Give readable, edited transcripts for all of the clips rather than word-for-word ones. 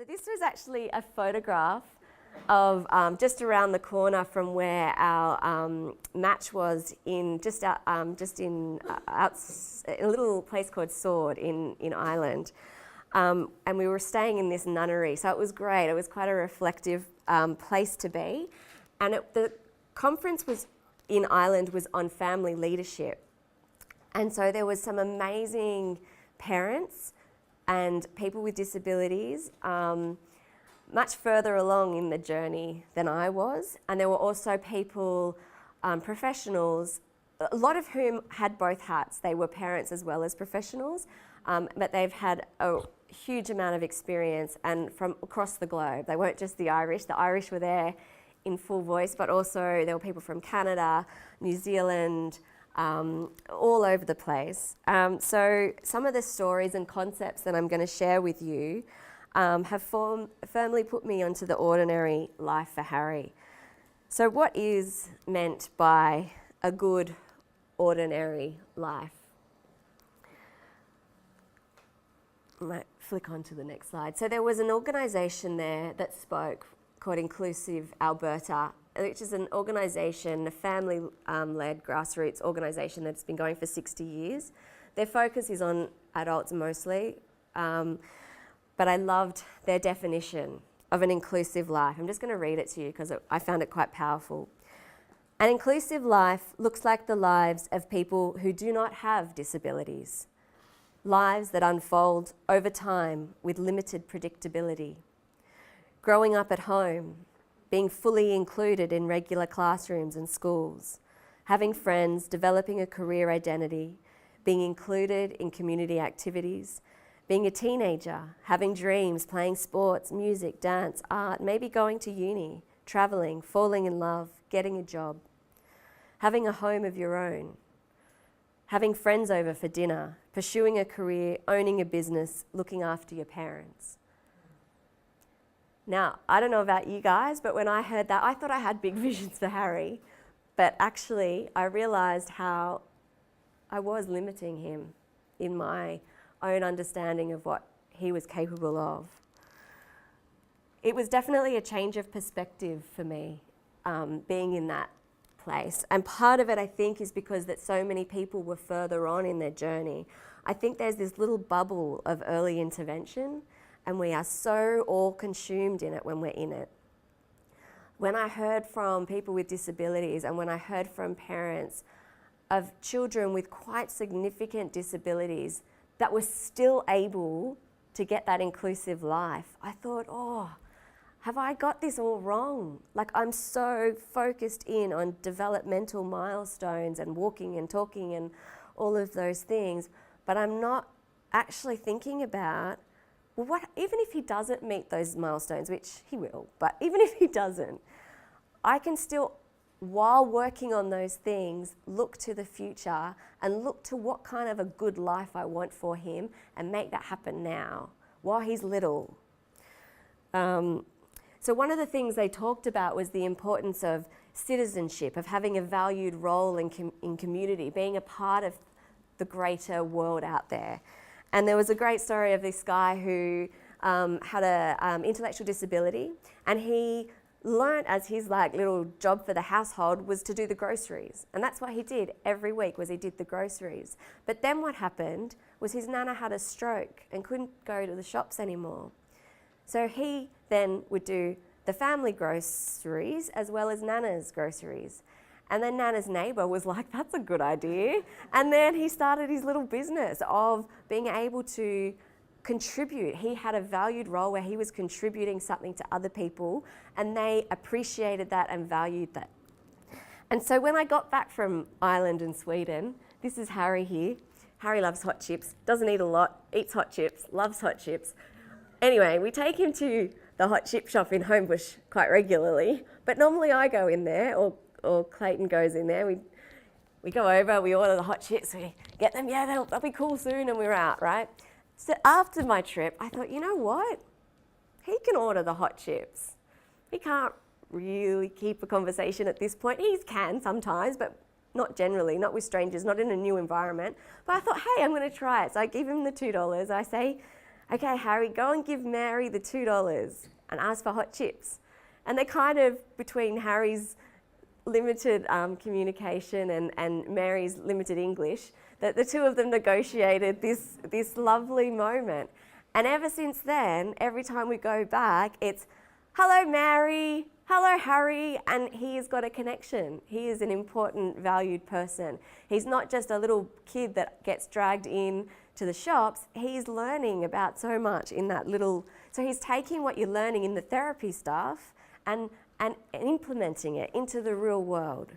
So this was actually a photograph of just around the corner from where our match was in a little place called Sword in Ireland. And we were staying in this nunnery, so it was great. It was quite a reflective place to be. And the conference in Ireland was on family leadership. And so there was some amazing parents and people with disabilities, much further along in the journey than I was. And there were also people, professionals, a lot of whom had both hats. They were parents as well as professionals, but they've had a huge amount of experience and from across the globe. They weren't just the Irish. The Irish were there in full voice, but also there were people from Canada, New Zealand, all over the place. So some of the stories and concepts that I'm going to share with you have firmly put me onto the ordinary life for Harry. So what is meant by a good ordinary life? I might flick on to the next slide. So there was an organisation there that spoke called Inclusive Alberta, which is an organisation, a family-led grassroots organisation that's been going for 60 years. Their focus is on adults mostly, but I loved their definition of an inclusive life. I'm just going to read it to you because I found it quite powerful. An inclusive life looks like the lives of people who do not have disabilities, lives that unfold over time with limited predictability. Growing up at home, being fully included in regular classrooms and schools, having friends, developing a career identity, being included in community activities, being a teenager, having dreams, playing sports, music, dance, art, maybe going to uni, travelling, falling in love, getting a job, having a home of your own, having friends over for dinner, pursuing a career, owning a business, looking after your parents. Now, I don't know about you guys, but when I heard that, I thought I had big visions for Harry, but actually I realised how I was limiting him in my own understanding of what he was capable of. It was definitely a change of perspective for me, being in that place. And part of it, I think, is because that so many people were further on in their journey. I think there's this little bubble of early intervention, and we are so all consumed in it when we're in it. When I heard from people with disabilities and when I heard from parents of children with quite significant disabilities that were still able to get that inclusive life, I thought, oh, have I got this all wrong? Like, I'm so focused in on developmental milestones and walking and talking and all of those things, but I'm not actually thinking about, well, what, even if he doesn't meet those milestones, which he will, but even if he doesn't, I can still, while working on those things, look to the future and look to what kind of a good life I want for him and make that happen now, while he's little. So one of the things they talked about was the importance of citizenship, of having a valued role in community, being a part of the greater world out there. And there was a great story of this guy who had an intellectual disability, and he learnt as his little job for the household was to do the groceries. And that's what he did every week, was he did the groceries. But then what happened was his nana had a stroke and couldn't go to the shops anymore. So he then would do the family groceries as well as Nana's groceries. And then Nana's neighbour was like, that's a good idea. And then he started his little business of being able to contribute. He had a valued role where he was contributing something to other people, and they appreciated that and valued that. And so when I got back from Ireland and Sweden, this is Harry here. Harry loves hot chips, doesn't eat a lot, eats hot chips, loves hot chips. Anyway, we take him to the hot chip shop in Homebush quite regularly, but normally I go in there, or Clayton goes in there. We go over, we order the hot chips, we get them, yeah, they'll be cool soon, and we're out, right? So after my trip, I thought, you know what? He can order the hot chips. He can't really keep a conversation at this point. He can sometimes, but not generally, not with strangers, not in a new environment. But I thought, hey, I'm going to try it. So I give him the $2. I say, okay, Harry, go and give Mary the $2 and ask for hot chips. And they kind of, between Harry's limited communication and Mary's limited English, that the two of them negotiated this lovely moment. And ever since then, every time we go back, it's, hello, Mary, hello, Harry, and he has got a connection. He is an important, valued person. He's not just a little kid that gets dragged in to the shops. He's learning about so much in that little, so he's taking what you're learning in the therapy stuff and implementing it into the real world.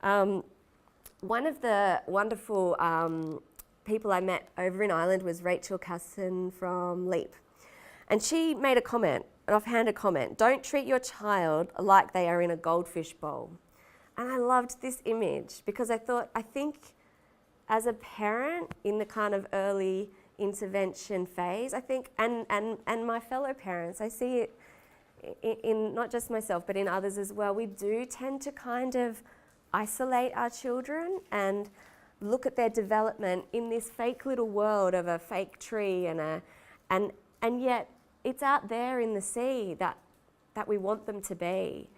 One of the wonderful people I met over in Ireland was Rachel Carson from Leap. And she made a comment, an offhanded comment, don't treat your child like they are in a goldfish bowl. And I loved this image because I think as a parent in the kind of early intervention phase, I think, and my fellow parents, I see it in not just myself, but in others as well, we do tend to kind of isolate our children and look at their development in this fake little world of a fake tree and yet it's out there in the sea that we want them to be.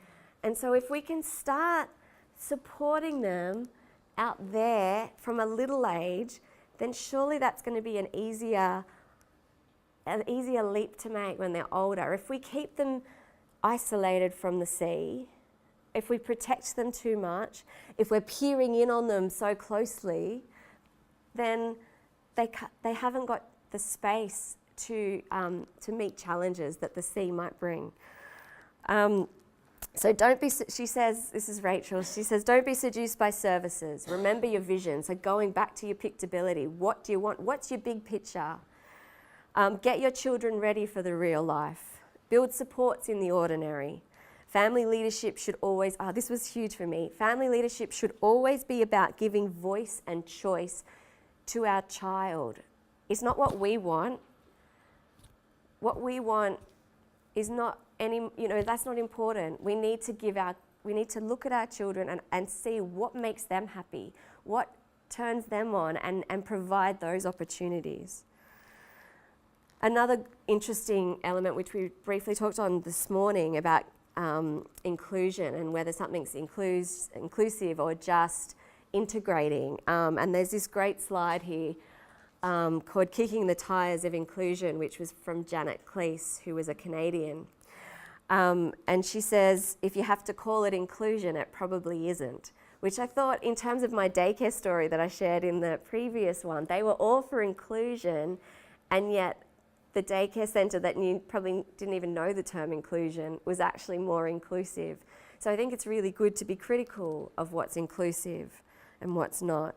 And so if we can start supporting them out there from a little age, then surely that's going to be an easier leap to make when they're older. If we keep them isolated from the sea, if we protect them too much, if we're peering in on them so closely, then they haven't got the space to meet challenges that the sea might bring. So don't be, she says, this is Rachel, she says, don't be seduced by services. Remember your vision. So going back to your pictability, what do you want? What's your big picture? Get your children ready for the real life. Build supports in the ordinary. Family leadership should always, this was huge for me. Family leadership should always be about giving voice and choice to our child. It's not what we want. What we want is not that's not important. We need to look at our children and see what makes them happy, what turns them on, and provide those opportunities. Another interesting element, which we briefly talked on this morning about inclusion and whether something's inclusive or just integrating. And there's this great slide here called Kicking the Tires of Inclusion, which was from Janet Cleese, who was a Canadian. And she says, if you have to call it inclusion, it probably isn't. Which I thought, in terms of my daycare story that I shared in the previous one, they were all for inclusion, and yet the daycare centre that probably didn't even know the term inclusion was actually more inclusive. So I think it's really good to be critical of what's inclusive and what's not.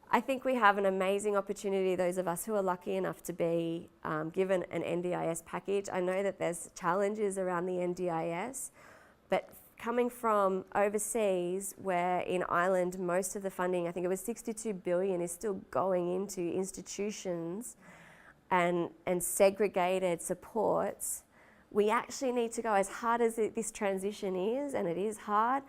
I think we have an amazing opportunity, those of us who are lucky enough to be given an NDIS package. I know that there's challenges around the NDIS, but coming from overseas, where in Ireland most of the funding, I think it was 62 billion, is still going into institutions and segregated supports, we actually need to go, as hard as this transition is, and it is hard,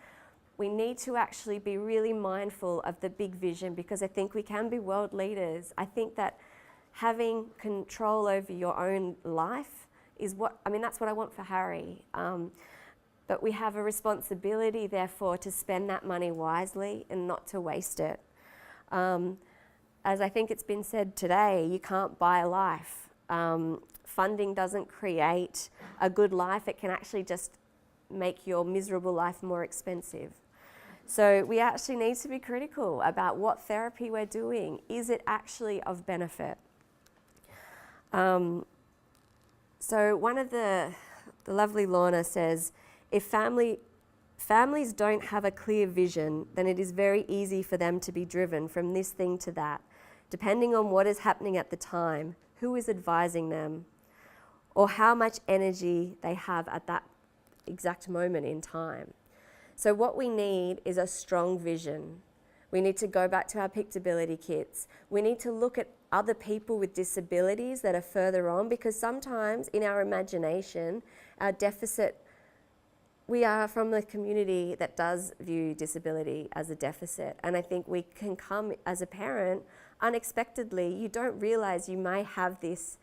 we need to actually be really mindful of the big vision, because I think we can be world leaders. I think that having control over your own life is that's what I want for Harry. But we have a responsibility, therefore, to spend that money wisely and not to waste it. As I think it's been said today, you can't buy a life. Funding doesn't create a good life. It can actually just make your miserable life more expensive. So we actually need to be critical about what therapy we're doing. Is it actually of benefit? So one of the lovely Lorna says, if families don't have a clear vision, then it is very easy for them to be driven from this thing to that, depending on what is happening at the time, who is advising them, or how much energy they have at that exact moment in time. So what we need is a strong vision. We need to go back to our pictability kits. We need to look at other people with disabilities that are further on, because sometimes in our imagination, our deficit, we are from the community that does view disability as a deficit. And I think we can come as a parent unexpectedly. You don't realise you may have this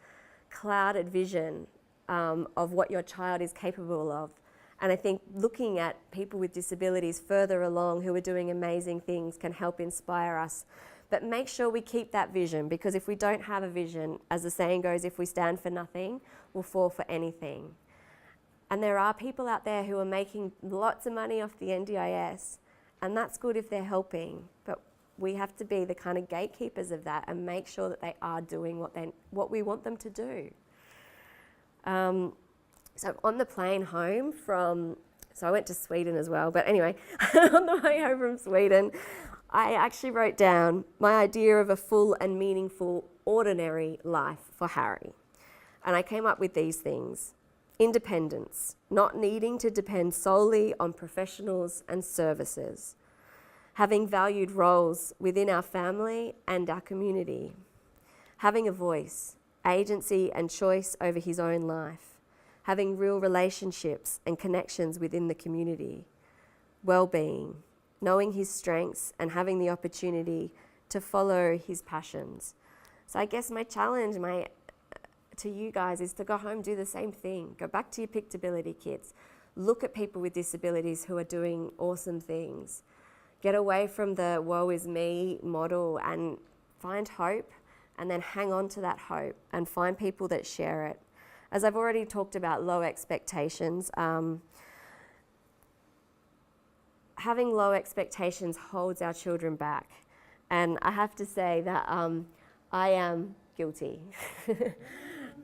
clouded vision of what your child is capable of. And I think looking at people with disabilities further along who are doing amazing things can help inspire us. But make sure we keep that vision, because if we don't have a vision, as the saying goes, if we stand for nothing, we'll fall for anything. And there are people out there who are making lots of money off the NDIS, and that's good if they're helping. But we have to be the kind of gatekeepers of that and make sure that they are doing what we want them to do. So on the plane home so I went to Sweden as well, but anyway, on the way home from Sweden, I actually wrote down my idea of a full and meaningful ordinary life for Harry. And I came up with these things: independence, not needing to depend solely on professionals and services, having valued roles within our family and our community, having a voice, agency and choice over his own life, having real relationships and connections within the community, well-being, knowing his strengths and having the opportunity to follow his passions. So I guess my challenge to you guys is to go home, do the same thing. Go back to your Pictability kits. Look at people with disabilities who are doing awesome things. Get away from the woe is me model and find hope, and then hang on to that hope and find people that share it. As I've already talked about, low expectations. Having low expectations holds our children back. And I have to say that I am guilty.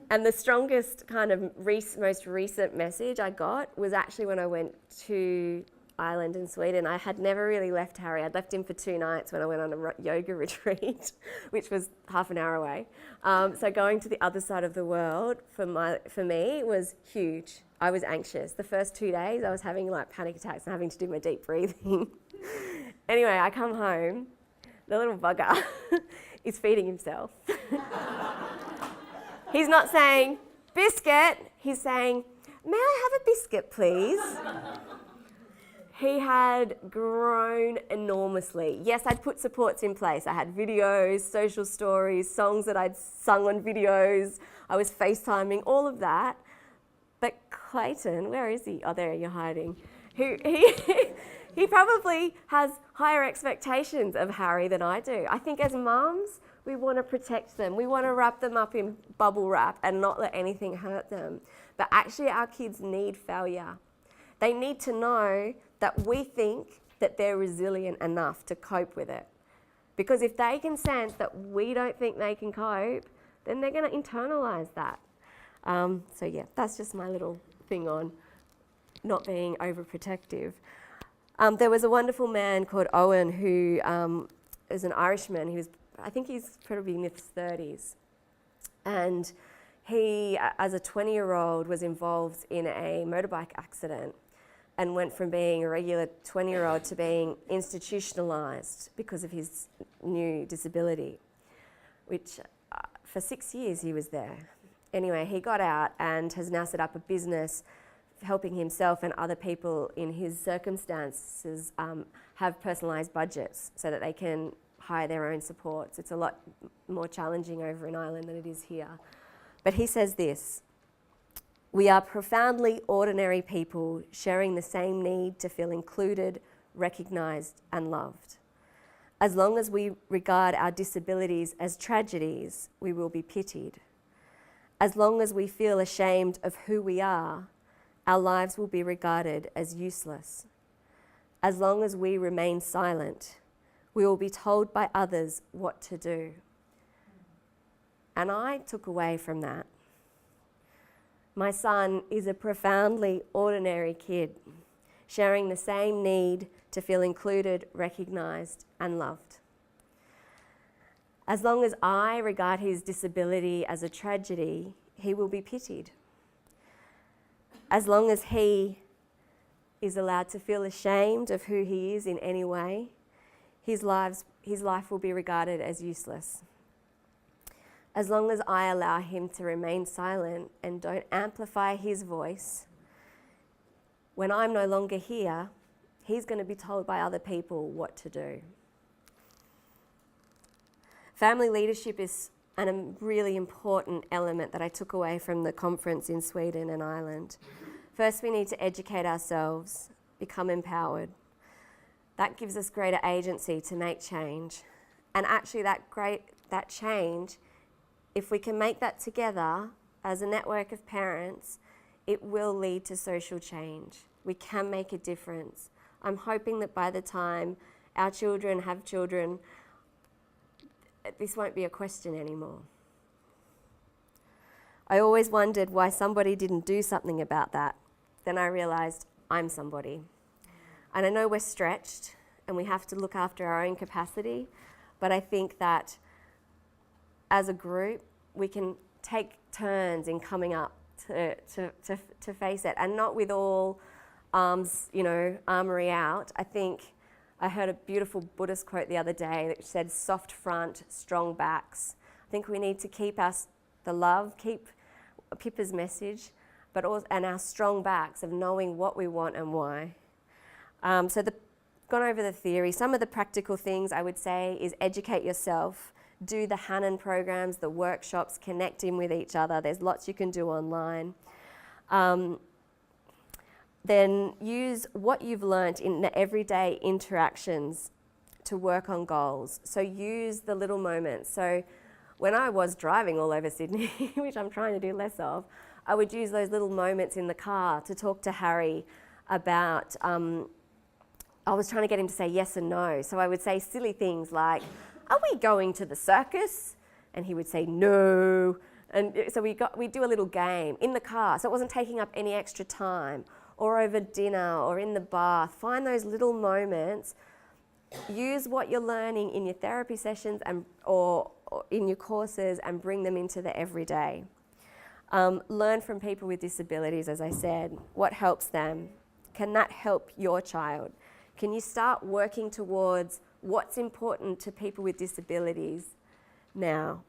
And the strongest kind of most recent message I got was actually when I went to Ireland and Sweden. I had never really left Harry. I'd left him for 2 nights when I went on a yoga retreat, which was half an hour away. So going to the other side of the world for me was huge. I was anxious. The first 2 days I was having like panic attacks and having to do my deep breathing. Anyway, I come home, the little bugger is feeding himself. He's not saying, biscuit, he's saying, may I have a biscuit, please? He had grown enormously. Yes, I'd put supports in place. I had videos, social stories, songs that I'd sung on videos. I was FaceTiming, all of that. But Clayton, where is he? Oh, there, you're hiding. He probably has higher expectations of Harry than I do. I think as mums, we want to protect them. We want to wrap them up in bubble wrap and not let anything hurt them. But actually, our kids need failure. They need to know that we think that they're resilient enough to cope with it. Because if they can sense that we don't think they can cope, then they're going to internalise that. So yeah, that's just my little thing on not being overprotective. There was a wonderful man called Owen who is an Irishman. I think he's probably in his 30s. And he, as a 20-year-old, was involved in a motorbike accident and went from being a regular 20-year-old to being institutionalised because of his new disability, which for 6 years he was there. Anyway, he got out and has now set up a business helping himself and other people in his circumstances have personalised budgets so that they can hire their own supports. It's a lot more challenging over in Ireland than it is here. But he says this: we are profoundly ordinary people sharing the same need to feel included, recognised and loved. As long as we regard our disabilities as tragedies, we will be pitied. As long as we feel ashamed of who we are, our lives will be regarded as useless. As long as we remain silent, we will be told by others what to do. And I took away from that. My son is a profoundly ordinary kid, sharing the same need to feel included, recognised and loved. As long as I regard his disability as a tragedy, he will be pitied. As long as he is allowed to feel ashamed of who he is in any way, his life will be regarded as useless. As long as I allow him to remain silent and don't amplify his voice, when I'm no longer here, he's going to be told by other people what to do. Family leadership is and a really important element that I took away from the conference in Sweden and Ireland. First, we need to educate ourselves, become empowered. That gives us greater agency to make change. And actually that change, if we can make that together as a network of parents, it will lead to social change. We can make a difference. I'm hoping that by the time our children have children, this won't be a question anymore. I always wondered why somebody didn't do something about that. Then I realised I'm somebody. And I know we're stretched and we have to look after our own capacity, but I think that as a group, we can take turns in coming up to face it, and not with all arms, armory out. I think I heard a beautiful Buddhist quote the other day that said, soft front, strong backs. I think we need to keep the love, keep Pippa's message, but also, and our strong backs of knowing what we want and why. Gone over the theory. Some of the practical things I would say is educate yourself, do the Hannon programs, the workshops, connect in with each other. There's lots you can do online. Then use what you've learnt in the everyday interactions to work on goals. So use the little moments. So when I was driving all over Sydney, which I'm trying to do less of, I would use those little moments in the car to talk to Harry about, I was trying to get him to say yes and no. So I would say silly things like, are we going to the circus? And he would say no. And so we do a little game in the car, so it wasn't taking up any extra time, or over dinner, or in the bath. Find those little moments. Use what you're learning in your therapy sessions or in your courses and bring them into the everyday. Learn from people with disabilities, as I said. What helps them? Can that help your child? Can you start working towards what's important to people with disabilities now?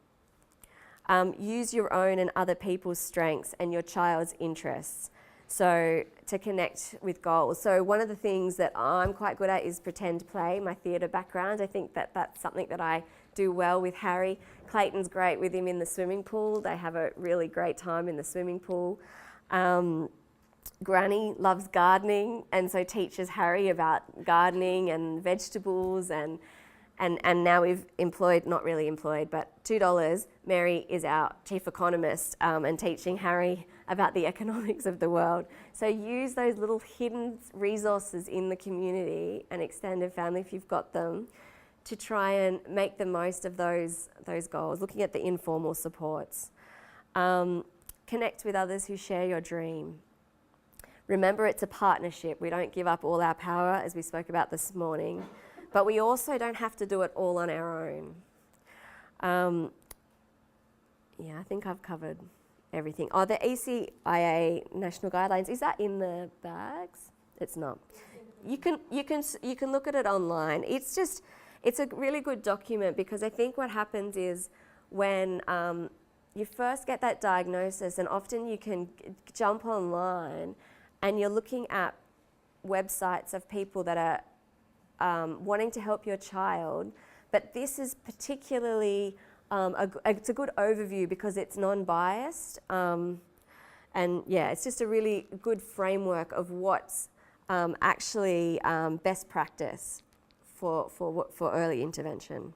Use your own and other people's strengths and your child's interests. So to connect with goals. So one of the things that I'm quite good at is pretend play, my theatre background. I think that that's something that I do well with Harry. Clayton's great with him in the swimming pool. They have a really great time in the swimming pool. Granny loves gardening, and so teaches Harry about gardening and vegetables, and now we've employed, not really employed, but $2, Mary is our chief economist and teaching Harry about the economics of the world. So use those little hidden resources in the community and extended family, if you've got them, to try and make the most of those goals, looking at the informal supports. Connect with others who share your dream. Remember, it's a partnership. We don't give up all our power, as we spoke about this morning, but we also don't have to do it all on our own. I think I've covered everything. Oh, the ECIA national guidelines, is that in the bags? It's not. You can look at it online. It's a really good document, because I think what happens is when you first get that diagnosis, and often you can jump online and you're looking at websites of people that are wanting to help your child, but this is particularly, it's a good overview because it's non-biased, it's just a really good framework of what's actually best practice for early intervention.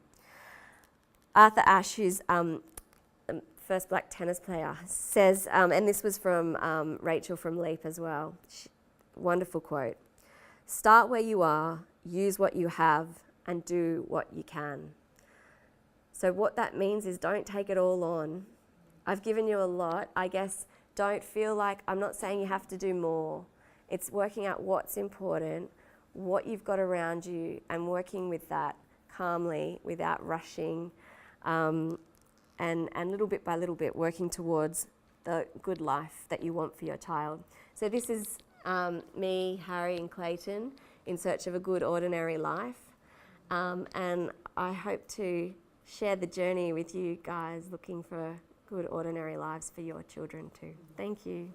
Arthur Ashe, who's first black tennis player, says, and this was from Rachel from LEAP as well, wonderful quote, "Start where you are, use what you have, and do what you can." So what that means is don't take it all on. I've given you a lot. I guess don't feel like, I'm not saying you have to do more. It's working out what's important, what you've got around you, and working with that calmly without rushing, and little bit by little bit working towards the good life that you want for your child. So this is me, Harry and Clayton in search of a good ordinary life, and I hope to share the journey with you guys looking for good ordinary lives for your children too. Thank you.